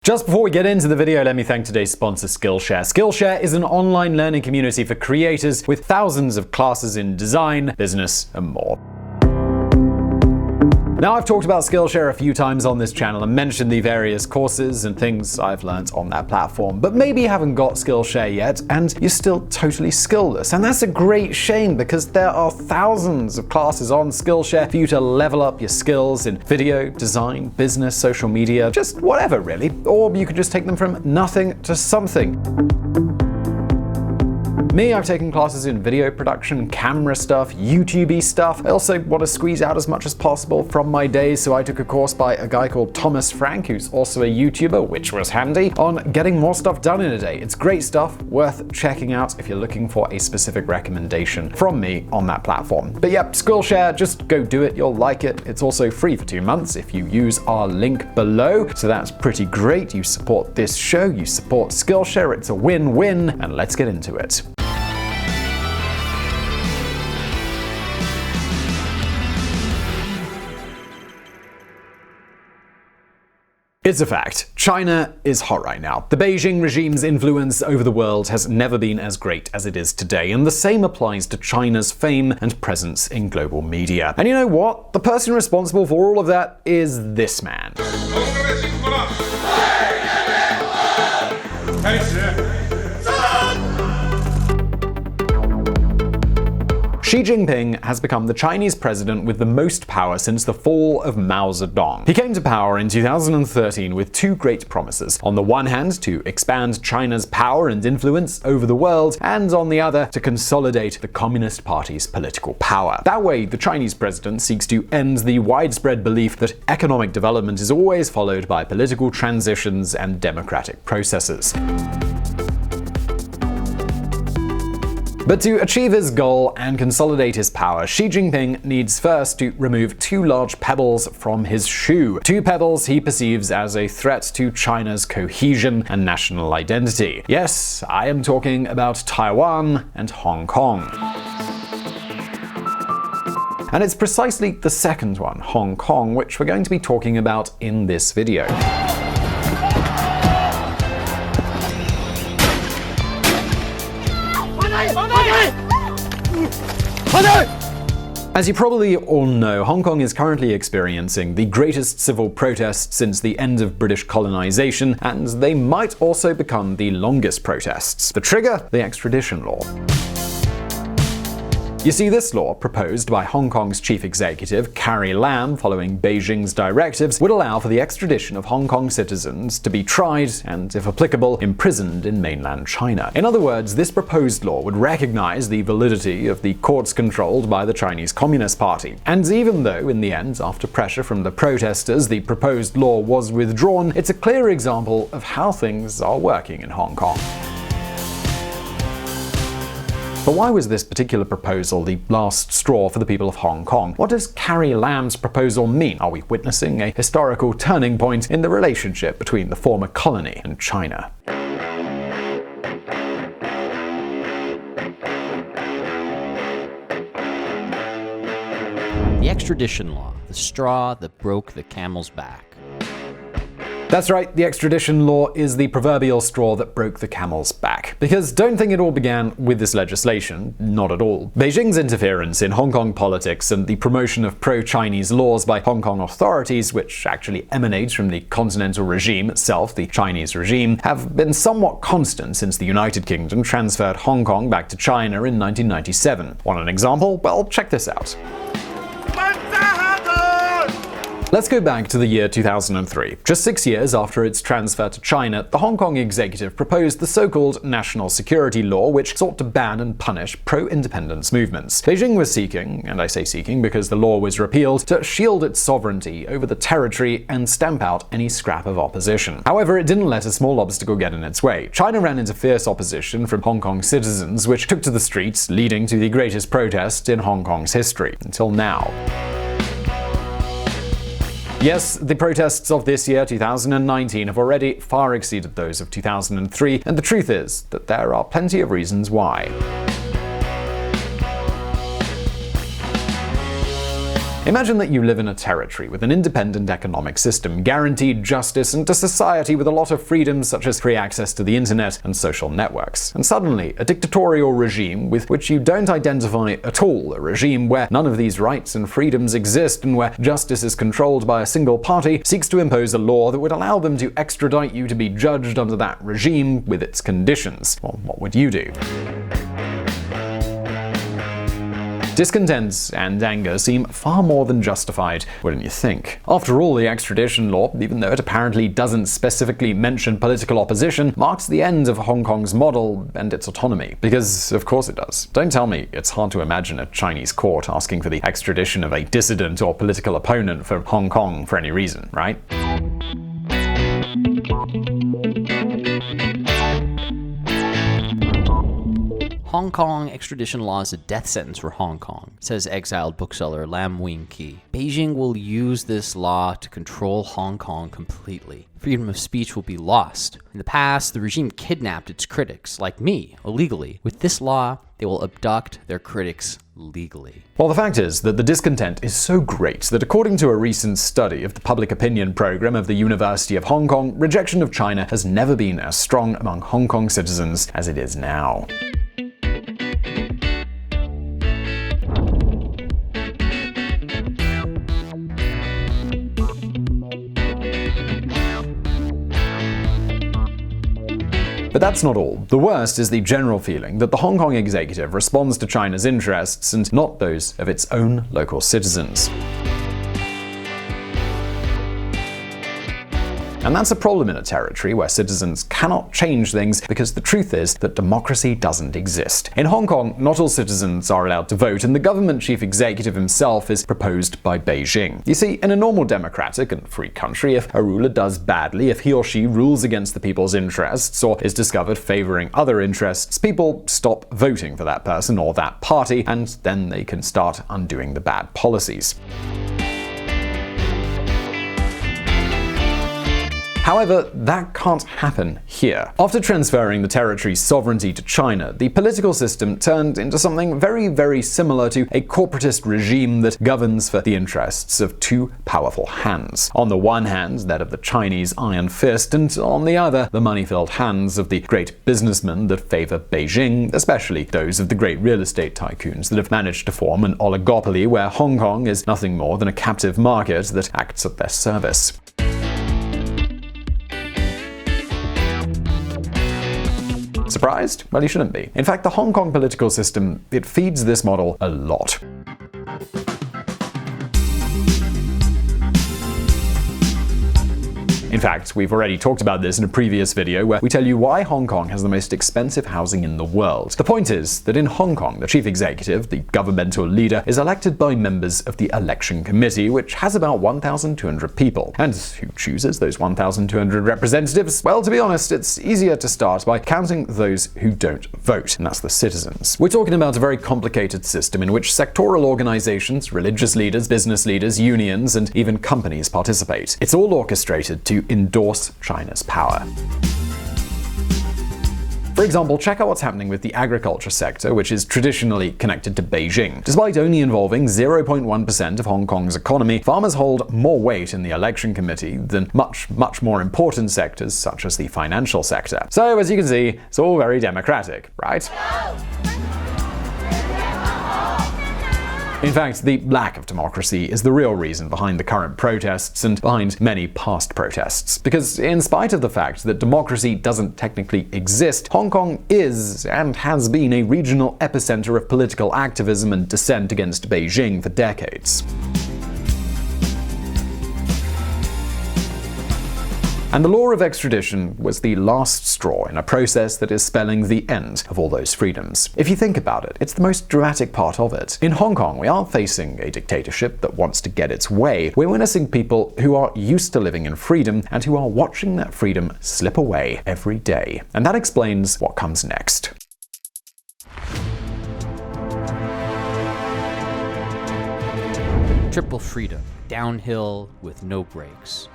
Just before we get into the video, let me thank today's sponsor, Skillshare. Skillshare is an online learning community for creators with thousands of classes in design, business, and more. Now, I've talked about Skillshare a few times on this channel and mentioned the various courses and things I've learned on that platform, but maybe you haven't got Skillshare yet and you're still totally skillless. And that's a great shame because there are thousands of classes on Skillshare for you to level up your skills in video, design, business, social media, just whatever really. Or you could just take them from nothing to something. Me, I've taken classes in video production, camera stuff, YouTube-y stuff. I also want to squeeze out as much as possible from my days, so I took a course by a guy called Thomas Frank, who's also a YouTuber, which was handy, on getting more stuff done in a day. It's great stuff, worth checking out if you're looking for a specific recommendation from me on that platform. But yeah, Skillshare, just go do it, you'll like it. It's also free for 2 months if you use our link below, so that's pretty great. You support this show, you support Skillshare, it's a win-win, and let's get into it. It's a fact. China is hot right now. The Beijing regime's influence over the world has never been as great as it is today, and the same applies to China's fame and presence in global media. And you know what? The person responsible for all of that is this man. Xi Jinping has become the Chinese president with the most power since the fall of Mao Zedong. He came to power in 2013 with two great promises. On the one hand, to expand China's power and influence over the world, and on the other, to consolidate the Communist Party's political power. That way, the Chinese president seeks to end the widespread belief that economic development is always followed by political transitions and democratic processes. But to achieve his goal and consolidate his power, Xi Jinping needs first to remove two large pebbles from his shoe. Two pebbles he perceives as a threat to China's cohesion and national identity. Yes, I am talking about Taiwan and Hong Kong. And it's precisely the second one, Hong Kong, which we're going to be talking about in this video. As you probably all know, Hong Kong is currently experiencing the greatest civil protests since the end of British colonization, and they might also become the longest protests. The trigger? The Extradition Law. You see, this law, proposed by Hong Kong's chief executive, Carrie Lam, following Beijing's directives, would allow for the extradition of Hong Kong citizens to be tried and, if applicable, imprisoned in mainland China. In other words, this proposed law would recognize the validity of the courts controlled by the Chinese Communist Party. And even though, in the end, after pressure from the protesters, the proposed law was withdrawn, it's a clear example of how things are working in Hong Kong. But why was this particular proposal the last straw for the people of Hong Kong? What does Carrie Lam's proposal mean? Are we witnessing a historical turning point in the relationship between the former colony and China? The Extradition Law, the straw that broke the camel's back. That's right, the Extradition Law is the proverbial straw that broke the camel's back. Because don't think it all began with this legislation, not at all. Beijing's interference in Hong Kong politics and the promotion of pro-Chinese laws by Hong Kong authorities, which actually emanates from the continental regime itself, the Chinese regime, have been somewhat constant since the United Kingdom transferred Hong Kong back to China in 1997. Want an example? Well, check this out. Let's go back to the year 2003. Just 6 years after its transfer to China, the Hong Kong executive proposed the so-called National Security Law, which sought to ban and punish pro-independence movements. Beijing was seeking, and I say seeking because the law was repealed, to shield its sovereignty over the territory and stamp out any scrap of opposition. However, it didn't let a small obstacle get in its way. China ran into fierce opposition from Hong Kong citizens, which took to the streets, leading to the greatest protest in Hong Kong's history, until now. Yes, the protests of this year, 2019, have already far exceeded those of 2003, and the truth is that there are plenty of reasons why. Imagine that you live in a territory with an independent economic system, guaranteed justice, and a society with a lot of freedoms such as free access to the internet and social networks. And suddenly, a dictatorial regime with which you don't identify at all, a regime where none of these rights and freedoms exist and where justice is controlled by a single party, seeks to impose a law that would allow them to extradite you to be judged under that regime with its conditions. Well, what would you do? Discontent and anger seem far more than justified, wouldn't you think? After all, the extradition law, even though it apparently doesn't specifically mention political opposition, marks the end of Hong Kong's model and its autonomy. Because, of course it does. Don't tell me it's hard to imagine a Chinese court asking for the extradition of a dissident or political opponent for Hong Kong for any reason, right? Hong Kong extradition law is a death sentence for Hong Kong, says exiled bookseller Lam Wing-Ki. Beijing will use this law to control Hong Kong completely. Freedom of speech will be lost. In the past, the regime kidnapped its critics, like me, illegally. With this law, they will abduct their critics legally. Well, the fact is that the discontent is so great that according to a recent study of the public opinion program of the University of Hong Kong, rejection of China has never been as strong among Hong Kong citizens as it is now. But that's not all. The worst is the general feeling that the Hong Kong executive responds to China's interests and not those of its own local citizens. And that's a problem in a territory where citizens cannot change things because the truth is that democracy doesn't exist. In Hong Kong, not all citizens are allowed to vote, and the government chief executive himself is proposed by Beijing. You see, in a normal democratic and free country, if a ruler does badly, if he or she rules against the people's interests or is discovered favoring other interests, people stop voting for that person or that party, and then they can start undoing the bad policies. However, that can't happen here. After transferring the territory's sovereignty to China, the political system turned into something very, very similar to a corporatist regime that governs for the interests of two powerful hands. On the one hand, that of the Chinese iron fist, and on the other, the money-filled hands of the great businessmen that favor Beijing, especially those of the great real estate tycoons that have managed to form an oligopoly where Hong Kong is nothing more than a captive market that acts at their service. Surprised? Well, you shouldn't be. In fact, the Hong Kong political system, it feeds this model a lot. In fact, we've already talked about this in a previous video where we tell you why Hong Kong has the most expensive housing in the world. The point is that in Hong Kong, the chief executive, the governmental leader, is elected by members of the election committee, which has about 1,200 people. And who chooses those 1,200 representatives? Well, to be honest, it's easier to start by counting those who don't vote, and that's the citizens. We're talking about a very complicated system in which sectoral organizations, religious leaders, business leaders, unions, and even companies participate. It's all orchestrated to endorse China's power. For example, check out what's happening with the agriculture sector, which is traditionally connected to Beijing. Despite only involving 0.1% of Hong Kong's economy, farmers hold more weight in the election committee than much more important sectors such as the financial sector. So, as you can see, it's all very democratic, right? In fact, the lack of democracy is the real reason behind the current protests and behind many past protests. Because in spite of the fact that democracy doesn't technically exist, Hong Kong is and has been a regional epicenter of political activism and dissent against Beijing for decades. And the law of extradition was the last straw in a process that is spelling the end of all those freedoms. If you think about it, it's the most dramatic part of it. In Hong Kong, we aren't facing a dictatorship that wants to get its way. We're witnessing people who are used to living in freedom and who are watching that freedom slip away every day. And that explains what comes next. Triple freedom, downhill with no brakes.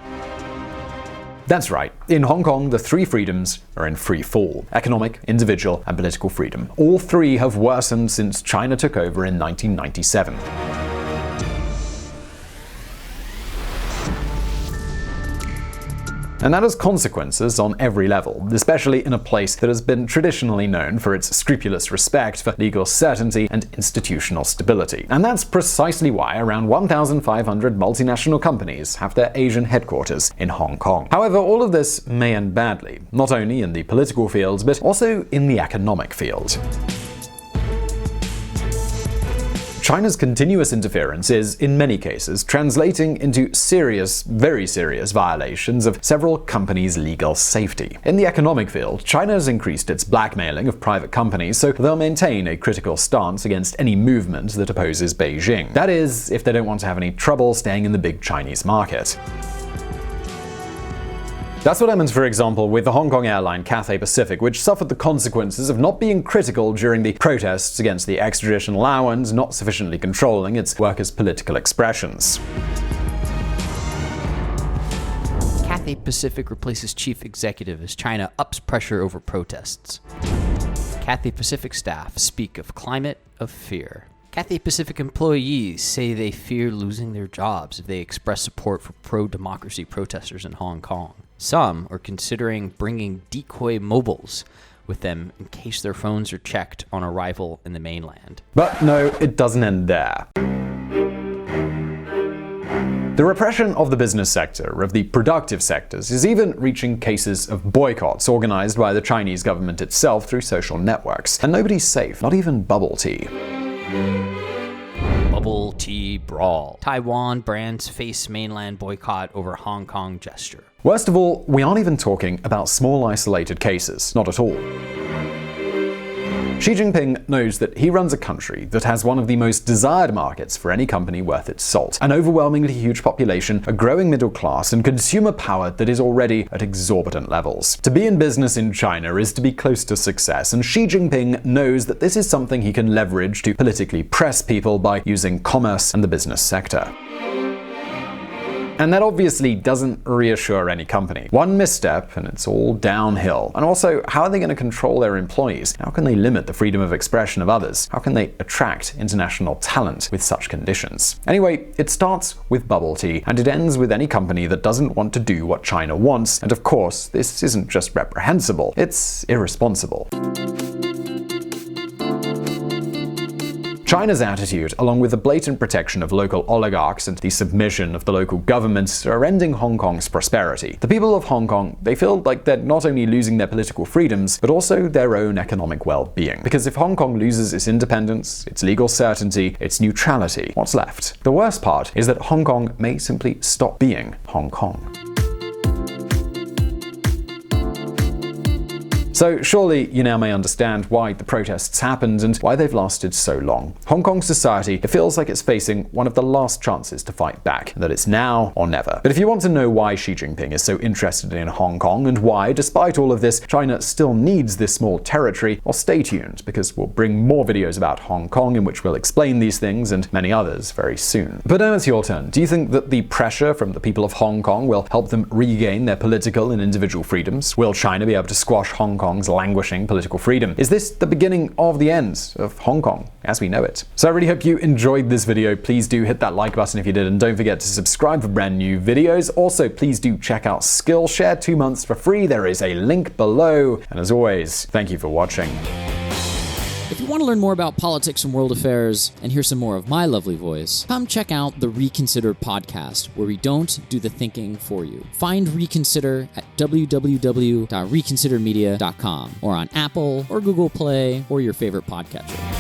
That's right. In Hong Kong, the three freedoms are in free fall: economic, individual, and political freedom. All three have worsened since China took over in 1997. And that has consequences on every level, especially in a place that has been traditionally known for its scrupulous respect for legal certainty and institutional stability. And that's precisely why around 1,500 multinational companies have their Asian headquarters in Hong Kong. However, all of this may end badly, not only in the political field, but also in the economic field. China's continuous interference is, in many cases, translating into serious, very serious violations of several companies' legal safety. In the economic field, China has increased its blackmailing of private companies, so they'll maintain a critical stance against any movement that opposes Beijing. That is, if they don't want to have any trouble staying in the big Chinese market. That's what happens, for example, with the Hong Kong airline Cathay Pacific, which suffered the consequences of not being critical during the protests against the Extradition Law and not sufficiently controlling its workers' political expressions. Cathay Pacific replaces chief executive as China ups pressure over protests. Cathay Pacific staff speak of climate of fear. Cathay Pacific employees say they fear losing their jobs if they express support for pro-democracy protesters in Hong Kong. Some are considering bringing decoy mobiles with them in case their phones are checked on arrival in the mainland. But no, it doesn't end there. The repression of the business sector, of the productive sectors, is even reaching cases of boycotts organized by the Chinese government itself through social networks. And nobody's safe, not even bubble tea. Bubble tea brawl. Taiwan brands face mainland boycott over Hong Kong gesture. Worst of all, we aren't even talking about small isolated cases, not at all. Xi Jinping knows that he runs a country that has one of the most desired markets for any company worth its salt, an overwhelmingly huge population, a growing middle class, and consumer power that is already at exorbitant levels. To be in business in China is to be close to success, and Xi Jinping knows that this is something he can leverage to politically press people by using commerce and the business sector. And that obviously doesn't reassure any company. One misstep and it's all downhill. And also, how are they going to control their employees? How can they limit the freedom of expression of others? How can they attract international talent with such conditions? Anyway, it starts with bubble tea, and it ends with any company that doesn't want to do what China wants. And of course, this isn't just reprehensible, it's irresponsible. China's attitude, along with the blatant protection of local oligarchs and the submission of the local governments, are ending Hong Kong's prosperity. The people of Hong Kong, they feel like they're not only losing their political freedoms, but also their own economic well-being. Because if Hong Kong loses its independence, its legal certainty, its neutrality, what's left? The worst part is that Hong Kong may simply stop being Hong Kong. So surely you now may understand why the protests happened and why they've lasted so long. Hong Kong society, it feels like it's facing one of the last chances to fight back, and that it's now or never. But if you want to know why Xi Jinping is so interested in Hong Kong and why, despite all of this, China still needs this small territory, well, stay tuned, because we'll bring more videos about Hong Kong in which we'll explain these things and many others very soon. But now it's your turn. Do you think that the pressure from the people of Hong Kong will help them regain their political and individual freedoms? Will China be able to squash Hong Kong's languishing political freedom? Is this the beginning of the end of Hong Kong as we know it? So I really hope you enjoyed this video. Please do hit that like button if you did, and don't forget to subscribe for brand new videos. Also, please do check out Skillshare, 2 months for free. There is a link below. And as always, thank you for watching. If you want to learn more about politics and world affairs and hear some more of my lovely voice, come check out the Reconsider podcast, where we don't do the thinking for you. Find Reconsider at www.reconsidermedia.com or on Apple or Google Play or your favorite podcatcher.